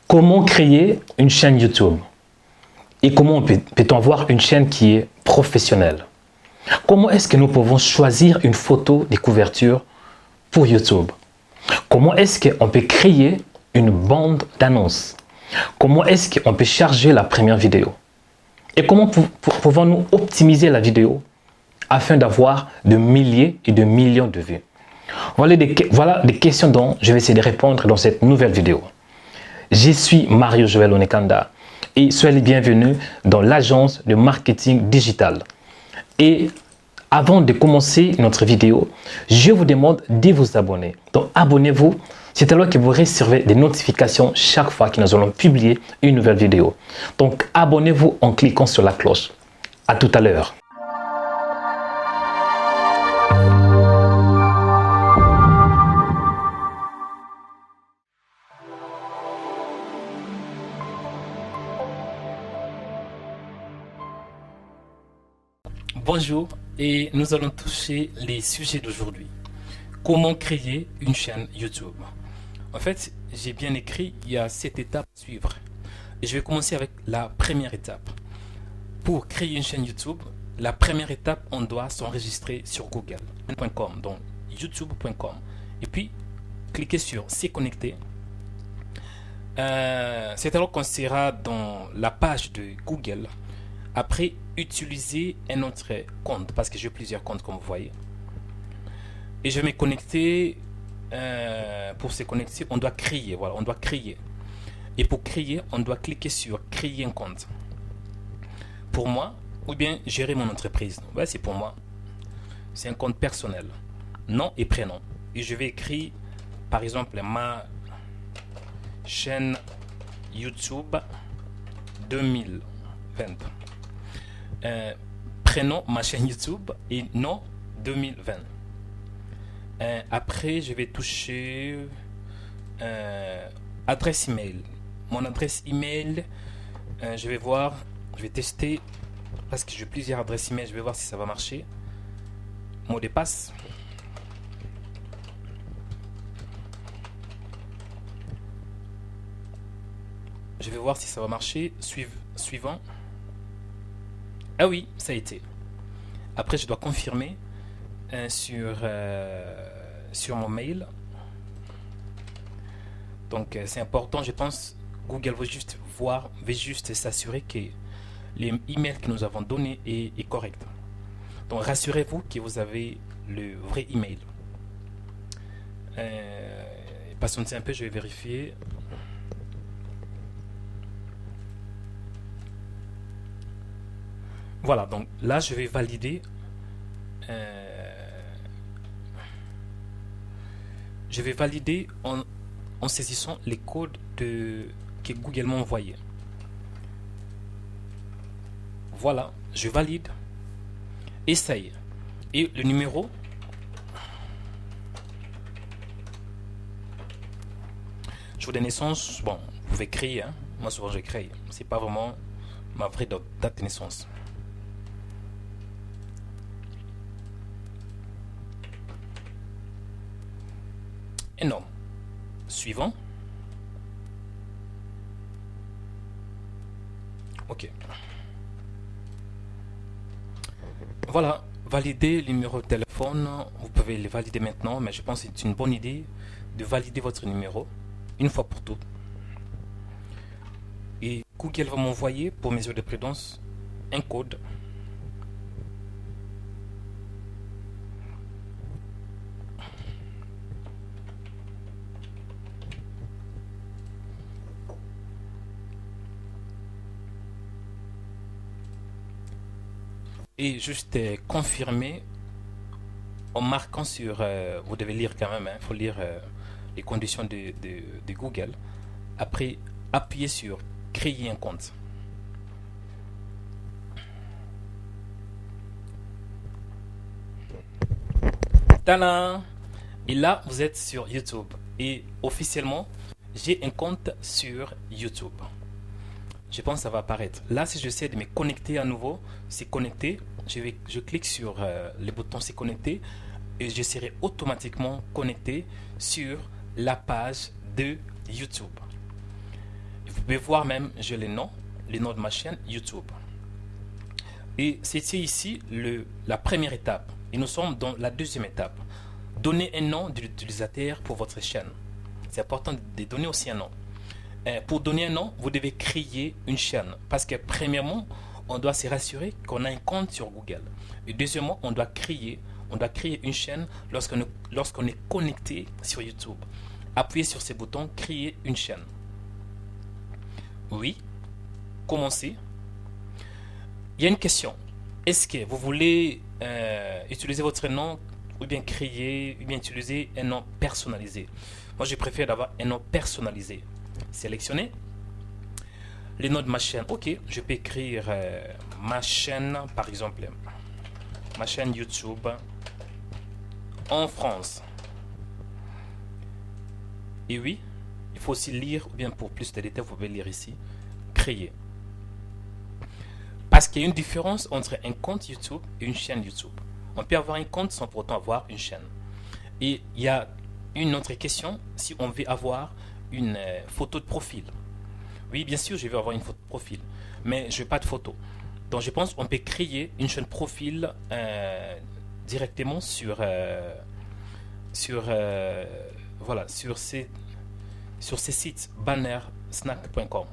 Comment créer une chaîne YouTube? Et comment peut-on avoir une chaîne qui est professionnelle? Comment est-ce que nous pouvons choisir une photo de couverture pour YouTube? Comment est-ce qu'on peut créer une bande d'annonces? Comment est-ce qu'on peut charger la première vidéo? Et comment pouvons-nous optimiser la vidéo afin d'avoir de milliers et de millions de vues? Voilà des questions dont je vais essayer de répondre dans cette nouvelle vidéo. Je suis Mario Joël Onekanda et soyez les bienvenus dans l'agence de marketing digital. Et avant de commencer notre vidéo, je vous demande de vous abonner. Donc abonnez-vous, c'est alors que vous recevrez des notifications chaque fois que nous allons publier une nouvelle vidéo. Donc abonnez-vous en cliquant sur la cloche. À tout à l'heure. Bonjour, et nous allons toucher les sujets d'aujourd'hui. Comment créer une chaîne YouTube? En fait, j'ai bien écrit, il y a 7 étapes à suivre. Et je vais commencer avec la première étape. Pour créer une chaîne YouTube, la première étape, on doit s'enregistrer sur google.com, donc youtube.com. Et puis, cliquez sur « C'est connecté ». C'est alors qu'on sera dans la page de Google. Après, utiliser un autre compte, parce que j'ai plusieurs comptes comme vous voyez. Et je vais me connecter. Pour se connecter, on doit créer. Voilà, on doit créer. Et pour créer, on doit cliquer sur créer un compte. Pour moi, ou bien gérer mon entreprise. Ouais, c'est pour moi. C'est un compte personnel. Nom et prénom. Et je vais écrire, par exemple, ma chaîne YouTube 2020. Prénom, ma chaîne YouTube et nom 2020. Après, je vais toucher adresse email. Mon adresse email, je vais voir, je vais tester parce que j'ai plusieurs adresses email. Je vais voir si ça va marcher. Mot de passe. Je vais voir si ça va marcher. Suivant. Ah oui, ça a été. Après, je dois confirmer sur mon mail. Donc, c'est important, je pense. Google veut juste s'assurer que l'email que nous avons donné est correct. Donc, rassurez-vous que vous avez le vrai email. Patientez un peu, je vais vérifier. Voilà, donc là, je vais valider. Je vais valider en saisissant les codes que Google m'a envoyé. Voilà, je valide. Essaye. Et le numéro. Jour de naissance, bon, vous pouvez créer. Hein. Moi, souvent, je crée. C'est pas vraiment ma vraie date de naissance. Et non. Suivant. Ok. Voilà. Valider le numéro de téléphone. Vous pouvez le valider maintenant, mais je pense que c'est une bonne idée de valider votre numéro une fois pour toutes. Et Google va m'envoyer, pour mesure de prudence, un code. Et juste confirmer en marquant sur, vous devez lire quand même, il faut lire les conditions de Google. Après, appuyez sur créer un compte. Tadam! Et là, vous êtes sur YouTube. Et officiellement, j'ai un compte sur YouTube. Je pense que ça va apparaître. Là, si j'essaie de me connecter à nouveau, c'est connecté. Je clique sur le bouton c'est connecté et je serai automatiquement connecté sur la page de YouTube. pouvez voir même, j'ai les noms de ma chaîne YouTube. Et c'était ici la première étape. Et nous sommes dans la deuxième étape. Donnez un nom de l'utilisateur pour votre chaîne. C'est important de donner aussi un nom. Pour donner un nom, vous devez créer une chaîne. Parce que premièrement, on doit se rassurer qu'on a un compte sur Google. Et deuxièmement, on doit créer une chaîne lorsqu'on est connecté sur YouTube. Appuyez sur ce bouton, créer une chaîne. Oui, commencez. Il y a une question. Est-ce que vous voulez utiliser votre nom ou bien utiliser un nom personnalisé? Moi, je préfère d'avoir un nom personnalisé. Sélectionnez les noms de ma chaîne. Ok, je peux écrire ma chaîne, par exemple, ma chaîne YouTube en France. Et oui, il faut aussi lire, ou bien pour plus de détails, vous pouvez lire ici, créer. Parce qu'il y a une différence entre un compte YouTube et une chaîne YouTube. On peut avoir un compte sans pour autant avoir une chaîne. Et il y a une autre question, si on veut avoir une photo de profil. Oui, bien sûr, je vais avoir une photo de profil, mais je n'ai pas de photo. Donc je pense qu'on peut créer une chaîne profil directement sur ces sites bannersnack.com.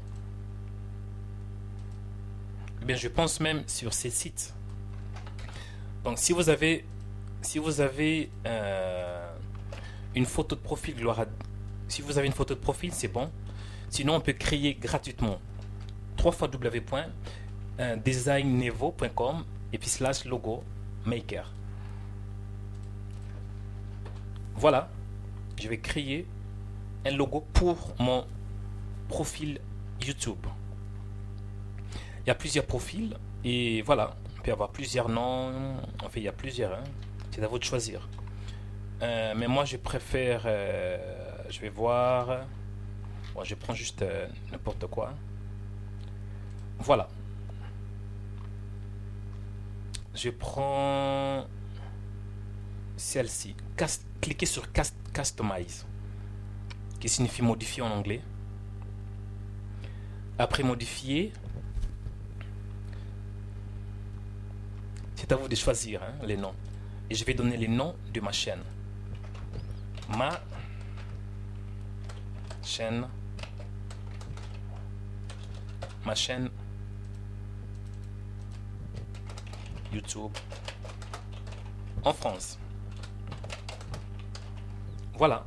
Eh bien, je pense même sur ces sites. Donc si vous avez une photo de profil, si vous avez une photo de profil, c'est bon. Sinon, on peut créer gratuitement www.designnevo.com et puis /logo maker. Voilà, je vais créer un logo pour mon profil YouTube. Il y a plusieurs profils et voilà, on peut avoir plusieurs noms. En fait, il y a plusieurs. C'est à vous de choisir. Mais moi, je préfère. Je vais voir. Bon, je prends juste n'importe quoi. Voilà. Je prends celle-ci. Cliquez sur Customize, qui signifie modifier en anglais. Après modifier, c'est à vous de choisir les noms. Et je vais donner les noms de ma chaîne. Ma chaîne YouTube en France. Voilà.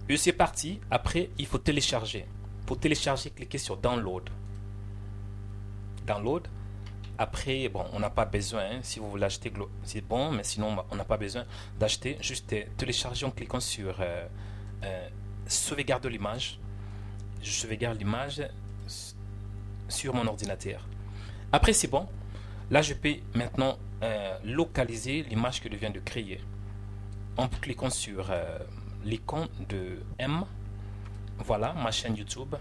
Et c'est parti. Après, il faut télécharger. Pour télécharger, cliquez sur Download. Download. Après, bon, on n'a pas besoin. Si vous voulez acheter, c'est bon. Mais sinon, on n'a pas besoin d'acheter. Juste télécharger en cliquant sur sauvegarde l'image. Je sauvegarde l'image sur mon ordinateur. Après, c'est bon. Là, je peux maintenant localiser l'image que je viens de créer. En cliquant sur l'icône de M. Voilà, ma chaîne YouTube.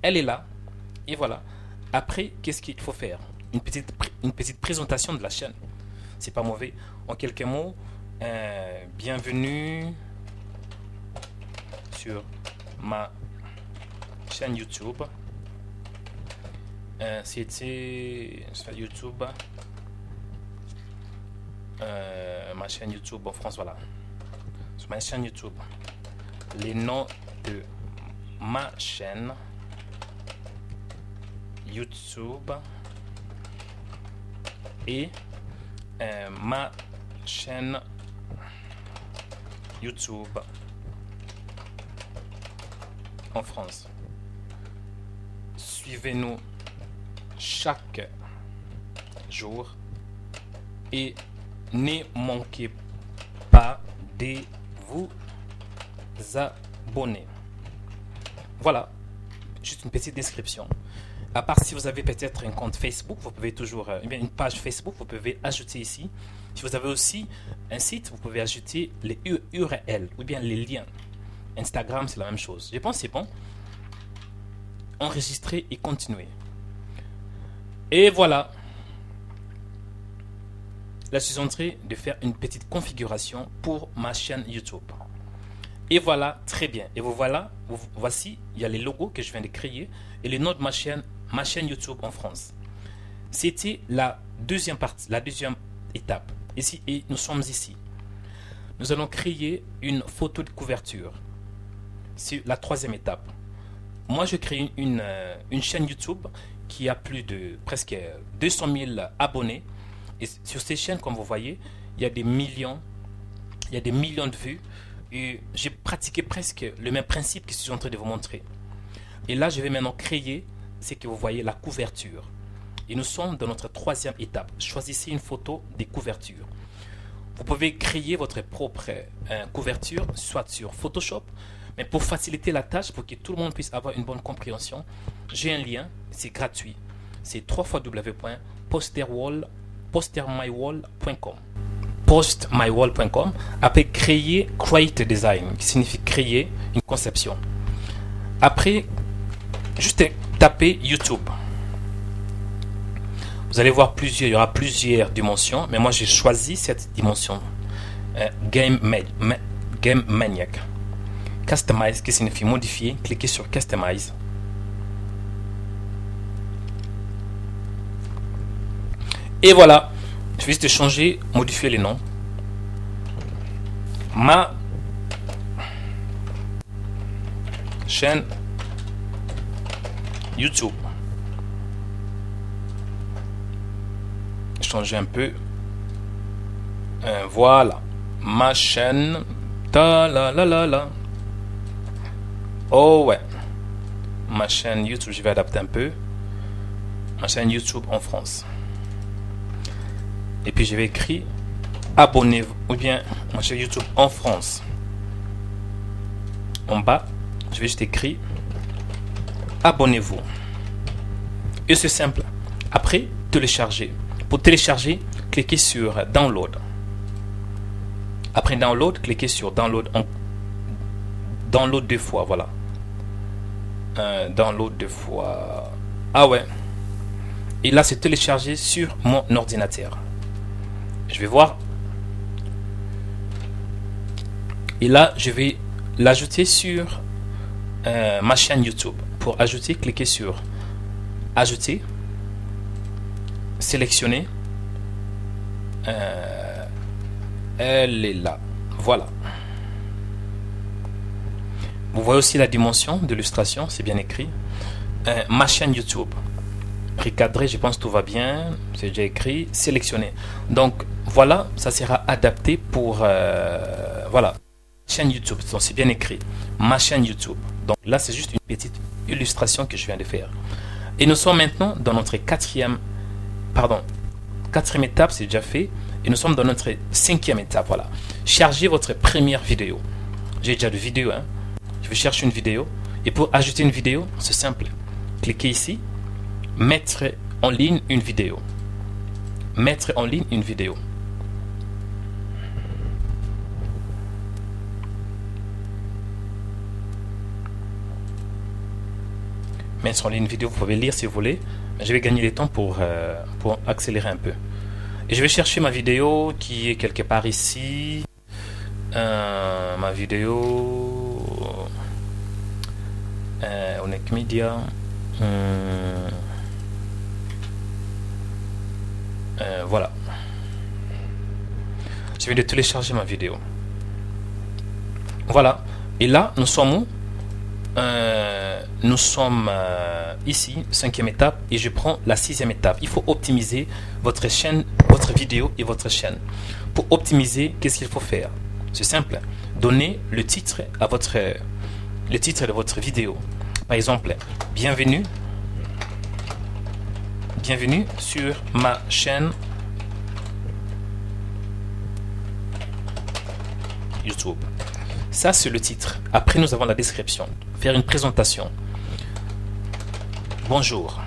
Elle est là. Et voilà. Après, qu'est-ce qu'il faut faire? Une petite présentation de la chaîne. C'est pas mauvais. En quelques mots, bienvenue sur ma chaîne YouTube. C'était sur YouTube. Ma chaîne YouTube en France, voilà. Sur ma chaîne YouTube. Les noms de ma chaîne YouTube et ma chaîne YouTube en France. Suivez-nous chaque jour et ne manquez pas de vous abonner. Voilà, juste une petite description. À part si vous avez peut-être un compte Facebook, vous pouvez toujours, une page Facebook, vous pouvez ajouter ici. Si vous avez aussi un site, vous pouvez ajouter les URL ou bien les liens. Instagram, c'est la même chose. Je pense que c'est bon. Enregistrer et continuer. Et voilà. Là, je suis en train de faire une petite configuration pour ma chaîne YouTube. Et voilà, très bien. Et vous voilà, voici, il y a les logos que je viens de créer et le nom de ma chaîne YouTube en France. C'était la deuxième partie, la deuxième étape. Ici, et nous sommes ici. Nous allons créer une photo de couverture. C'est la troisième étape. Moi, je crée une chaîne YouTube qui a plus de presque 200 000 abonnés. Et sur ces chaînes, comme vous voyez, il y a des millions de vues. Et j'ai pratiqué presque le même principe que je suis en train de vous montrer. Et là, je vais maintenant créer ce que vous voyez, la couverture. Et nous sommes dans notre troisième étape. Choisissez une photo des couvertures. Vous pouvez créer votre propre couverture, soit sur Photoshop. Mais pour faciliter la tâche, pour que tout le monde puisse avoir une bonne compréhension, j'ai un lien, c'est gratuit. C'est www.postermywall.com. Postmywall.com. Après, créer Create a Design, qui signifie créer une conception. Après, juste taper YouTube. Vous allez voir il y aura plusieurs dimensions, mais moi j'ai choisi cette dimension. Game Maniac. Customize, qui signifie modifier. Cliquez sur Customize. Et voilà. Je vais juste changer, modifier les noms. Ma chaîne YouTube. Changer un peu. Voilà. Ma chaîne. Ta la la la la. Oh ouais. Ma chaîne YouTube, je vais adapter un peu. Ma chaîne YouTube en France. Et puis je vais écrire abonnez-vous, ou bien ma chaîne YouTube en France. En bas, je vais juste écrire abonnez-vous. Et c'est simple. Après, télécharger. Pour télécharger, cliquez sur download. Après download, cliquez sur download. Download deux fois, voilà. Download deux fois. Ah ouais. Et là, c'est téléchargé sur mon ordinateur. Je vais voir. Et là, je vais l'ajouter sur ma chaîne YouTube. Pour ajouter, cliquez sur ajouter. Sélectionner. Elle est là. Voilà. Vous voyez aussi la dimension de l'illustration, c'est bien écrit. Ma chaîne YouTube. Recadrer, je pense que tout va bien. C'est déjà écrit. Sélectionner. Donc voilà, ça sera adapté pour voilà. Chaîne YouTube. Donc c'est bien écrit. Ma chaîne YouTube. Donc là, c'est juste une petite illustration que je viens de faire. Et nous sommes maintenant dans notre quatrième étape, c'est déjà fait. Et nous sommes dans notre cinquième étape. Voilà. Chargez votre première vidéo. J'ai déjà de vidéo. Hein. Je vais chercher une vidéo. Et pour ajouter une vidéo, c'est simple. Cliquez ici. Mettre en ligne une vidéo. Mettre en ligne une vidéo. Mettre en ligne une vidéo, vous pouvez lire si vous voulez. Je vais gagner du temps pour accélérer un peu. Et je vais chercher ma vidéo qui est quelque part ici. Ma vidéo. Onyx Media. Voilà. Je vais de télécharger ma vidéo. Voilà. Et là, nous sommes où? Nous sommes ici, cinquième étape, et je prends la sixième étape. Il faut optimiser votre chaîne, votre vidéo et votre chaîne. Pour optimiser, qu'est-ce qu'il faut faire? C'est simple. Donnez le titre de votre vidéo. Par exemple, bienvenue sur ma chaîne YouTube. Ça, c'est le titre. Après, nous avons la description. Faire une présentation. Bonjour.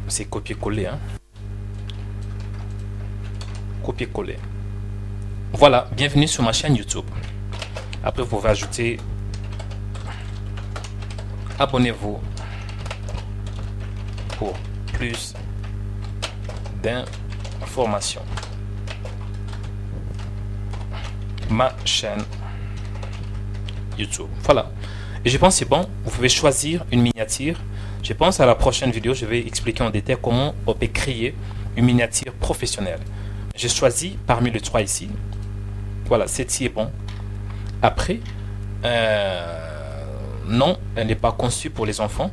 C'est copier-coller. Hein? Copier-coller. Voilà, bienvenue sur ma chaîne YouTube. Après, vous pouvez ajouter abonnez-vous pour plus d'informations. ma chaîne YouTube. Voilà. Et je pense que c'est bon. Vous pouvez choisir une miniature. Je pense à la prochaine vidéo, je vais expliquer en détail comment on peut créer une miniature professionnelle. J'ai choisi parmi les 3 ici. Voilà, celle-ci est bon. Après, non, elle n'est pas conçue pour les enfants.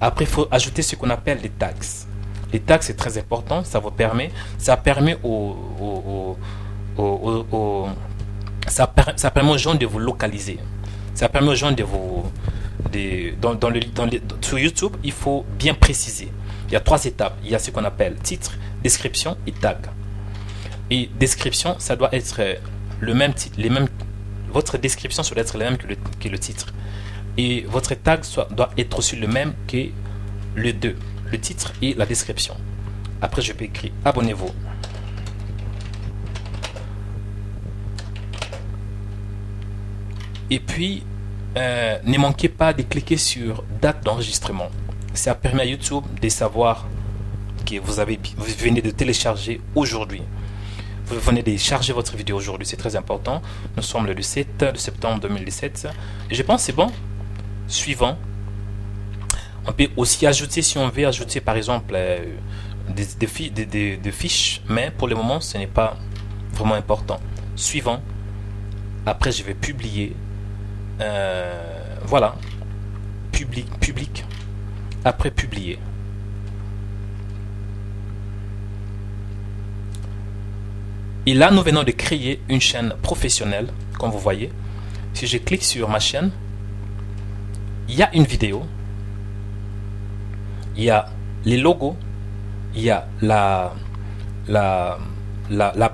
Après, il faut ajouter ce qu'on appelle les tags. Les tags, c'est très important. Ça permet ça permet aux gens de vous localiser. Ça permet aux gens de vous... sur YouTube, il faut bien préciser. Il y a 3 étapes. Il y a ce qu'on appelle titre, description et tag. Et description, ça doit être le même titre. Votre description doit être la même que le titre. Et votre tag doit être aussi le même que le 2. Le titre et la description. Après, je peux écrire abonnez-vous. Et puis, ne manquez pas de cliquer sur date d'enregistrement. Ça permet à YouTube de savoir que vous venez de télécharger aujourd'hui. Vous venez de charger votre vidéo aujourd'hui, c'est très important. Nous sommes le 7 de septembre 2017. Et je pense que c'est bon. Suivant. On peut aussi ajouter, si on veut ajouter par exemple des fiches, mais pour le moment ce n'est pas vraiment important. Suivant. Après je vais publier. Voilà. Public. Après publier. Et là nous venons de créer une chaîne professionnelle. Comme vous voyez. Si je clique sur ma chaîne, il y a une vidéo. Il y a les logos, il y a la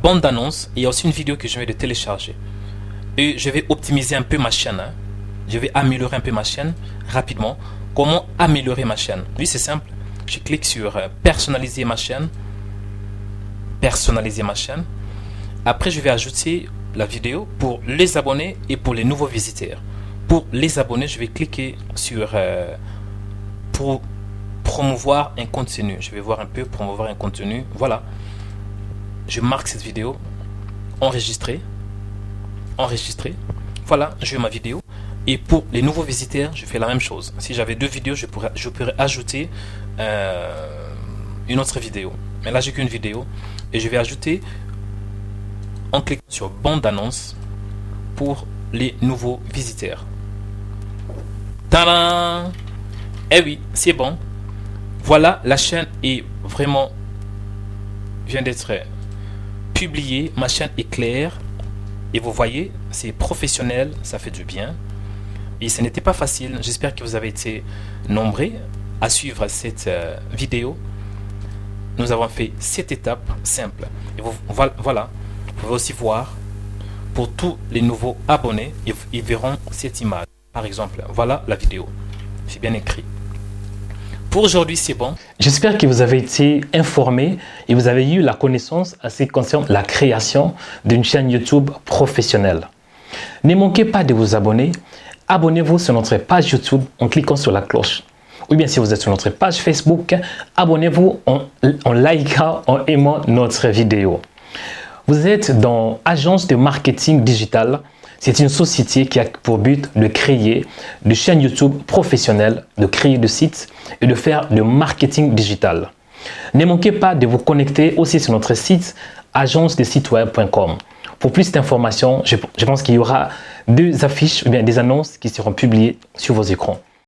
bande d'annonce, il y a aussi une vidéo que je viens de télécharger. Et je vais optimiser un peu ma chaîne. Je vais améliorer un peu ma chaîne rapidement. Comment améliorer ma chaîne? Oui, c'est simple. Je clique sur personnaliser ma chaîne. Personnaliser ma chaîne. Après, je vais ajouter la vidéo pour les abonnés et pour les nouveaux visiteurs. Pour les abonnés, je vais cliquer sur pour promouvoir un contenu. Je vais voir un peu promouvoir un contenu. Voilà. Je marque cette vidéo. Enregistrer. Voilà, je vais ma vidéo. Et pour les nouveaux visiteurs, je fais la même chose. Si j'avais 2 vidéos, je pourrais ajouter une autre vidéo. Mais là, j'ai qu'une vidéo. Et je vais ajouter en cliquant sur bande d'annonce pour les nouveaux visiteurs. Tadam! Eh oui, c'est bon. Voilà, la chaîne est vraiment vient d'être publiée. Ma chaîne est claire. Et vous voyez, c'est professionnel, ça fait du bien. Et ce n'était pas facile. J'espère que vous avez été nombreux à suivre cette vidéo. Nous avons fait 7 étapes simples. Et voilà, vous pouvez aussi voir pour tous les nouveaux abonnés, ils verront cette image. Par exemple, voilà la vidéo. C'est bien écrit. Pour aujourd'hui, c'est bon. J'espère que vous avez été informés et vous avez eu la connaissance à ce qui concerne la création d'une chaîne YouTube professionnelle. Ne manquez pas de vous abonner. Abonnez-vous sur notre page YouTube en cliquant sur la cloche. Ou bien si vous êtes sur notre page Facebook, abonnez-vous en likant, en aimant notre vidéo. Vous êtes dans Agence de marketing digital. C'est une société qui a pour but de créer des chaînes YouTube professionnelles, de créer des sites et de faire du marketing digital. Ne manquez pas de vous connecter aussi sur notre site agence-de-site-web.com. Pour plus d'informations, je pense qu'il y aura 2 affiches ou bien des annonces qui seront publiées sur vos écrans.